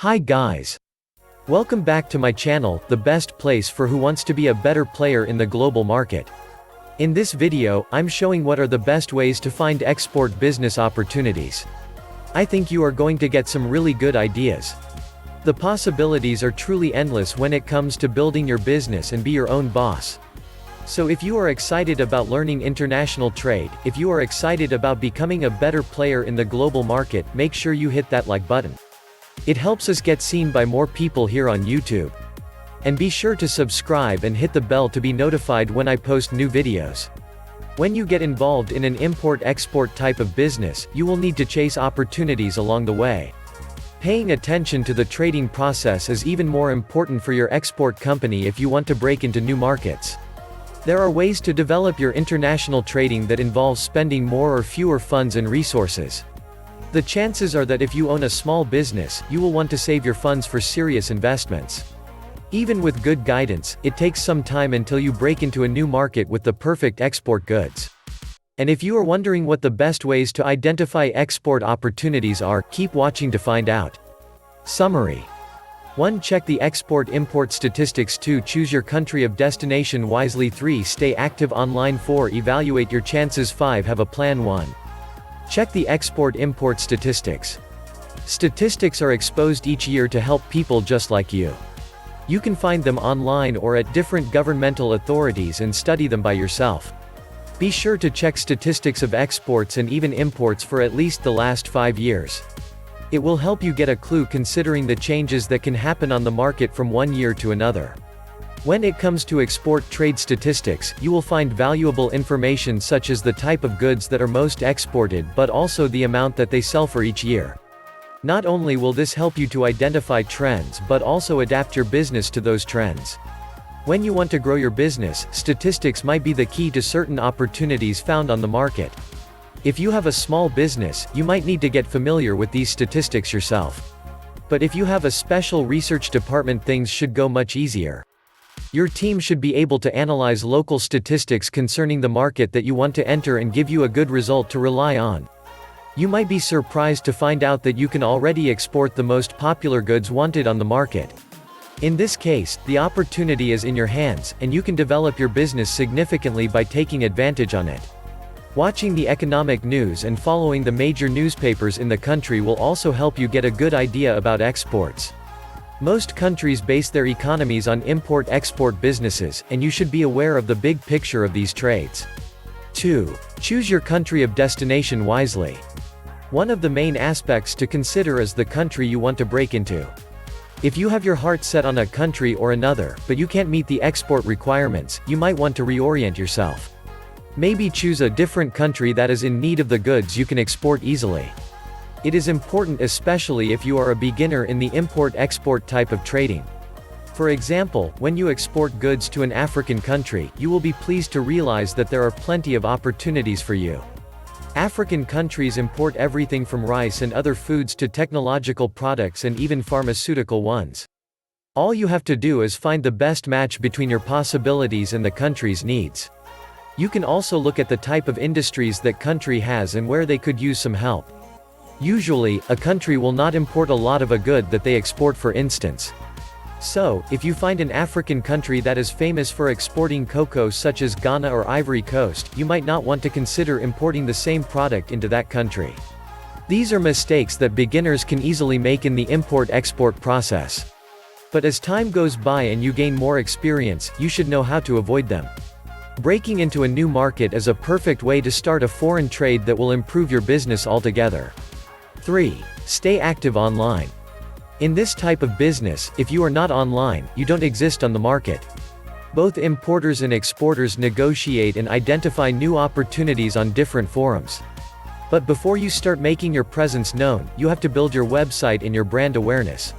Hi guys. Welcome back to my channel, the best place for who wants to be a better player in the global market. In this video, I'm showing what are the best ways to find export business opportunities. I think you are going to get some really good ideas. The possibilities are truly endless when it comes to building your business and be your own boss. So if you are excited about learning international trade, if you are excited about becoming a better player in the global market, make sure you hit that like button. It helps us get seen by more people here on YouTube. And be sure to subscribe and hit the bell to be notified when I post new videos. When you get involved in an import-export type of business, you will need to chase opportunities along the way. Paying attention to the trading process is even more important for your export company if you want to break into new markets. There are ways to develop your international trading that involves spending more or fewer funds and resources. The chances are that if you own a small business, you will want to save your funds for serious investments. Even with good guidance, it takes some time until you break into a new market with the perfect export goods. And if you are wondering what the best ways to identify export opportunities are, keep watching to find out. Summary. 1. Check the export-import statistics. 2. Choose your country of destination wisely. 3. Stay active online. 4. Evaluate your chances. 5. Have a plan. 1. Check the export-import statistics. Statistics are exposed each year to help people just like you. You can find them online or at different governmental authorities and study them by yourself. Be sure to check statistics of exports and even imports for at least the last 5 years. It will help you get a clue considering the changes that can happen on the market from one year to another. When it comes to export trade statistics, you will find valuable information such as the type of goods that are most exported but also the amount that they sell for each year. Not only will this help you to identify trends but also adapt your business to those trends. When you want to grow your business, statistics might be the key to certain opportunities found on the market. If you have a small business, you might need to get familiar with these statistics yourself. But if you have a special research department, things should go much easier. Your team should be able to analyze local statistics concerning the market that you want to enter and give you a good result to rely on. You might be surprised to find out that you can already export the most popular goods wanted on the market. In this case, the opportunity is in your hands, and you can develop your business significantly by taking advantage on it. Watching the economic news and following the major newspapers in the country will also help you get a good idea about exports. Most countries base their economies on import-export businesses, and you should be aware of the big picture of these trades. 2. Choose your country of destination wisely. One of the main aspects to consider is the country you want to break into. If you have your heart set on a country or another, but you can't meet the export requirements, you might want to reorient yourself. Maybe choose a different country that is in need of the goods you can export easily. It is important especially if you are a beginner in the import-export type of trading. For example, when you export goods to an African country, you will be pleased to realize that there are plenty of opportunities for you. African countries import everything from rice and other foods to technological products and even pharmaceutical ones. All you have to do is find the best match between your possibilities and the country's needs. You can also look at the type of industries that country has and where they could use some help. Usually, a country will not import a lot of a good that they export, for instance. So, if you find an African country that is famous for exporting cocoa such as Ghana or Ivory Coast, you might not want to consider importing the same product into that country. These are mistakes that beginners can easily make in the import-export process. But as time goes by and you gain more experience, you should know how to avoid them. Breaking into a new market is a perfect way to start a foreign trade that will improve your business altogether. 3. Stay active online. In this type of business, if you are not online, you don't exist on the market. Both importers and exporters negotiate and identify new opportunities on different forums. But before you start making your presence known, you have to build your website and your brand awareness.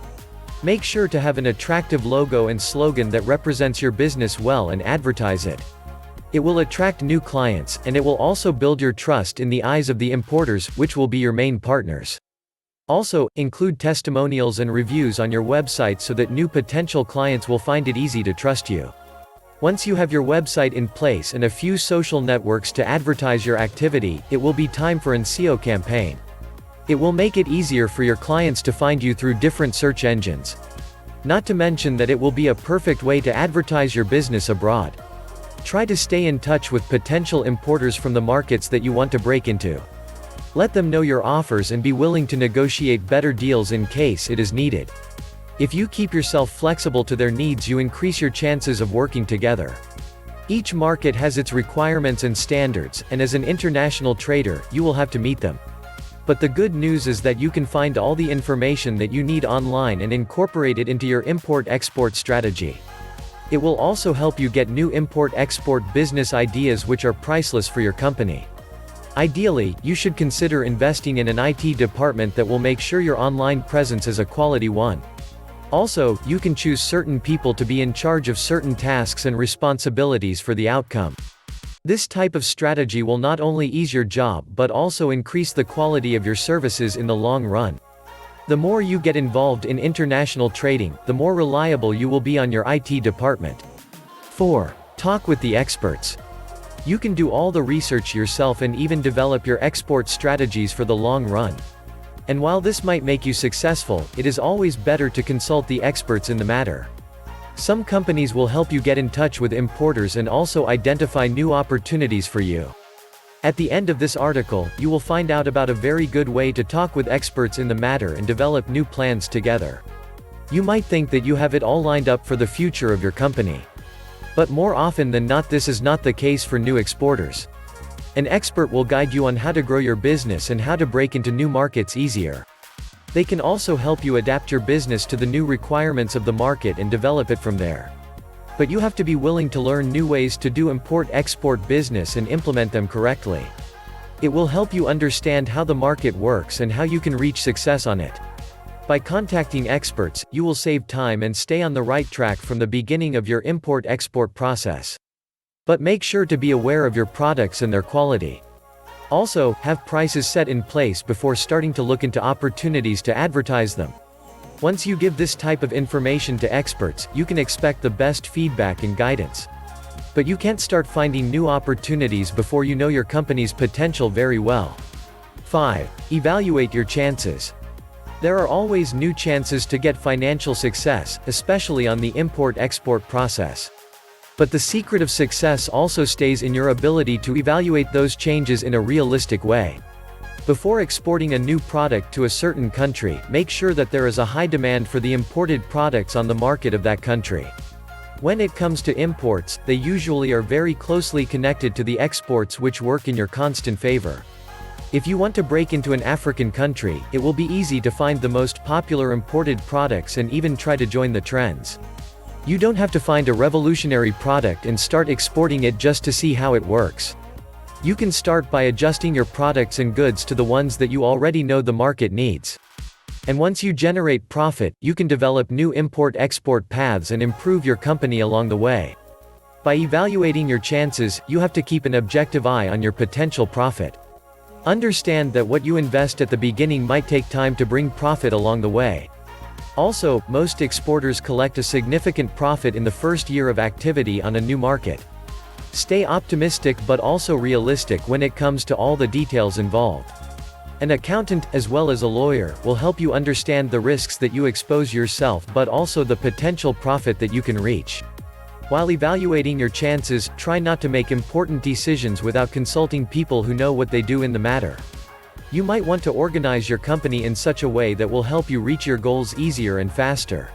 Make sure to have an attractive logo and slogan that represents your business well and advertise it. It will attract new clients, and it will also build your trust in the eyes of the importers, which will be your main partners. Also, include testimonials and reviews on your website so that new potential clients will find it easy to trust you. Once you have your website in place and a few social networks to advertise your activity, it will be time for an SEO campaign. It will make it easier for your clients to find you through different search engines. Not to mention that it will be a perfect way to advertise your business abroad. Try to stay in touch with potential importers from the markets that you want to break into. Let them know your offers and be willing to negotiate better deals in case it is needed. If you keep yourself flexible to their needs, you increase your chances of working together. Each market has its requirements and standards, and as an international trader, you will have to meet them. But the good news is that you can find all the information that you need online and incorporate it into your import-export strategy. It will also help you get new import-export business ideas which are priceless for your company. Ideally, you should consider investing in an IT department that will make sure your online presence is a quality one. Also, you can choose certain people to be in charge of certain tasks and responsibilities for the outcome. This type of strategy will not only ease your job but also increase the quality of your services in the long run. The more you get involved in international trading, the more reliable you will be on your IT department. 4. Talk with the experts. You can do all the research yourself and even develop your export strategies for the long run. And while this might make you successful, it is always better to consult the experts in the matter. Some companies will help you get in touch with importers and also identify new opportunities for you. At the end of this article, you will find out about a very good way to talk with experts in the matter and develop new plans together. You might think that you have it all lined up for the future of your company. But more often than not, this is not the case for new exporters. An expert will guide you on how to grow your business and how to break into new markets easier. They can also help you adapt your business to the new requirements of the market and develop it from there. But you have to be willing to learn new ways to do import-export business and implement them correctly. It will help you understand how the market works and how you can reach success on it. By contacting experts, you will save time and stay on the right track from the beginning of your import-export process. But make sure to be aware of your products and their quality. Also, have prices set in place before starting to look into opportunities to advertise them. Once you give this type of information to experts, you can expect the best feedback and guidance. But you can't start finding new opportunities before you know your company's potential very well. 5. Evaluate your chances. There are always new chances to get financial success, especially on the import-export process. But the secret of success also stays in your ability to evaluate those changes in a realistic way. Before exporting a new product to a certain country, make sure that there is a high demand for the imported products on the market of that country. When it comes to imports, they usually are very closely connected to the exports, which work in your constant favor. If you want to break into an African country, it will be easy to find the most popular imported products and even try to join the trends. You don't have to find a revolutionary product and start exporting it just to see how it works. You can start by adjusting your products and goods to the ones that you already know the market needs. And once you generate profit, you can develop new import-export paths and improve your company along the way. By evaluating your chances, you have to keep an objective eye on your potential profit. Understand that what you invest at the beginning might take time to bring profit along the way. Also, most exporters collect a significant profit in the first year of activity on a new market. Stay optimistic but also realistic when it comes to all the details involved. An accountant, as well as a lawyer, will help you understand the risks that you expose yourself but also the potential profit that you can reach. While evaluating your chances, try not to make important decisions without consulting people who know what they do in the matter. You might want to organize your company in such a way that will help you reach your goals easier and faster.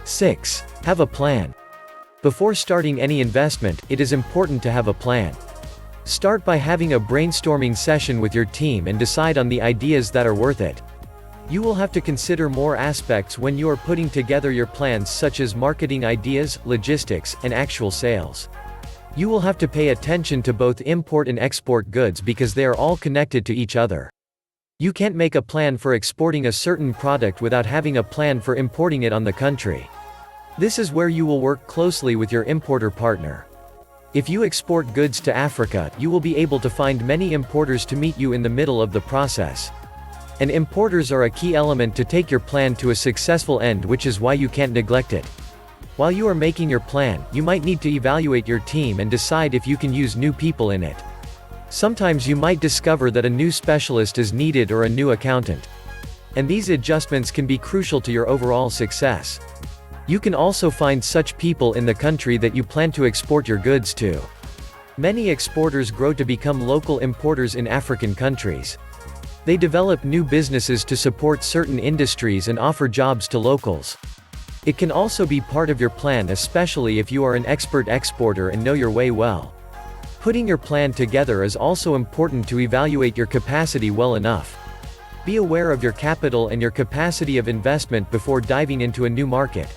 6. Have a plan. Before starting any investment, it is important to have a plan. Start by having a brainstorming session with your team and decide on the ideas that are worth it. You will have to consider more aspects when you are putting together your plans, such as marketing ideas, logistics, and actual sales. You will have to pay attention to both import and export goods because they are all connected to each other. You can't make a plan for exporting a certain product without having a plan for importing it on the country. This is where you will work closely with your importer partner. If you export goods to Africa, you will be able to find many importers to meet you in the middle of the process. And importers are a key element to take your plan to a successful end, which is why you can't neglect it. While you are making your plan, you might need to evaluate your team and decide if you can use new people in it. Sometimes you might discover that a new specialist is needed or a new accountant. And these adjustments can be crucial to your overall success. You can also find such people in the country that you plan to export your goods to. Many exporters grow to become local importers in African countries. They develop new businesses to support certain industries and offer jobs to locals. It can also be part of your plan, especially if you are an expert exporter and know your way well. Putting your plan together is also important to evaluate your capacity well enough. Be aware of your capital and your capacity of investment before diving into a new market.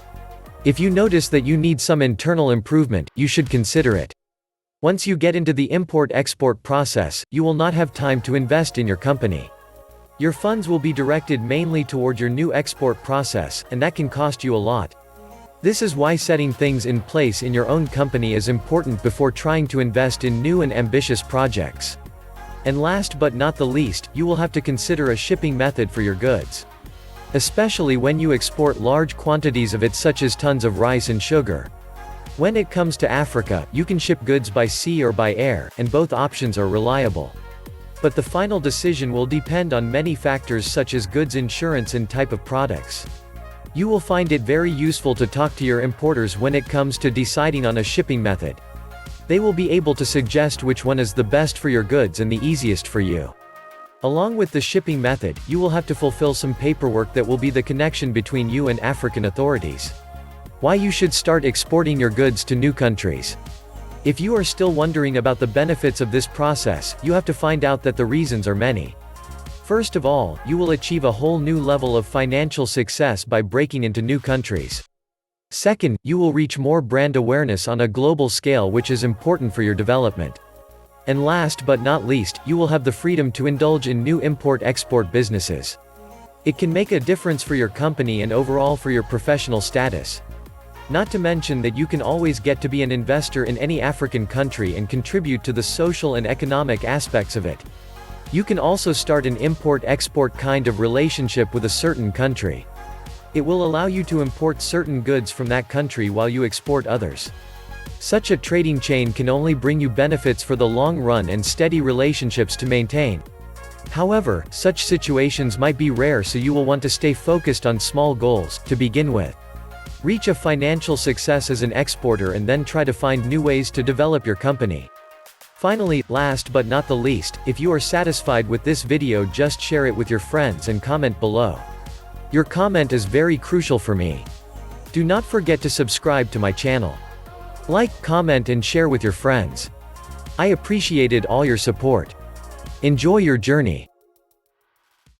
If you notice that you need some internal improvement, you should consider it. Once you get into the import-export process, you will not have time to invest in your company. Your funds will be directed mainly toward your new export process, and that can cost you a lot. This is why setting things in place in your own company is important before trying to invest in new and ambitious projects. And last but not the least, you will have to consider a shipping method for your goods. Especially when you export large quantities of it, such as tons of rice and sugar. When it comes to Africa, you can ship goods by sea or by air, and both options are reliable. But the final decision will depend on many factors such as goods insurance and type of products. You will find it very useful to talk to your importers when it comes to deciding on a shipping method. They will be able to suggest which one is the best for your goods and the easiest for you. Along with the shipping method, you will have to fulfill some paperwork that will be the connection between you and African authorities. Why you should start exporting your goods to new countries. If you are still wondering about the benefits of this process, you have to find out that the reasons are many. First of all, you will achieve a whole new level of financial success by breaking into new countries. Second, you will reach more brand awareness on a global scale, which is important for your development. And last but not least, you will have the freedom to indulge in new import-export businesses. It can make a difference for your company and overall for your professional status. Not to mention that you can always get to be an investor in any African country and contribute to the social and economic aspects of it. You can also start an import-export kind of relationship with a certain country. It will allow you to import certain goods from that country while you export others. Such a trading chain can only bring you benefits for the long run and steady relationships to maintain. However, such situations might be rare, so you will want to stay focused on small goals, to begin with. Reach a financial success as an exporter and then try to find new ways to develop your company. Finally, last but not the least, if you are satisfied with this video, just share it with your friends and comment below. Your comment is very crucial for me. Do not forget to subscribe to my channel. Like, comment and share with your friends. I appreciated all your support. Enjoy your journey.